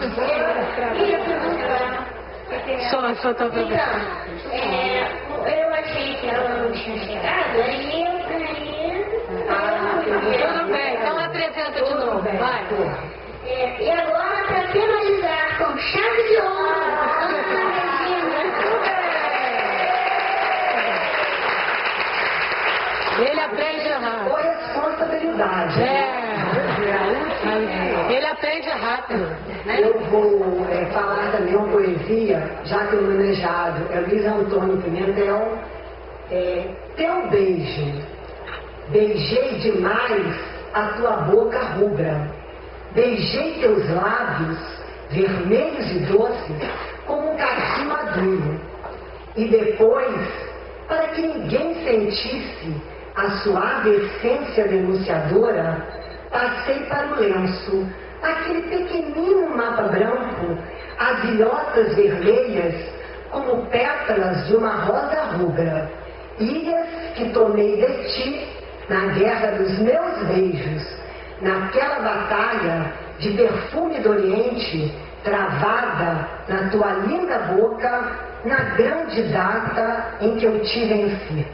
Queria perguntar. Só tá vendo. Eu achei que ela não tinha chegado, aí eu Tudo bem, então apresenta de novo, vai. E agora, para finalizar com chave de ouro, Ana Regina. Ele aprende rápido. Responsabilidade. Ele aprende rápido. Eu vou falar também uma poesia, já que o homenageado é Luiz Antônio Pimentel. Teu beijo, beijei demais a tua boca rubra, beijei teus lábios vermelhos e doces como um caqui maduro, e depois, para que ninguém sentisse a suave essência denunciadora, passei para o lenço aquele pequenino mapa branco, as ilhotas vermelhas como pétalas de uma rosa rubra, ilhas que tomei de ti na guerra dos meus beijos, naquela batalha de perfume do Oriente travada na tua linda boca, na grande data em que eu te venci.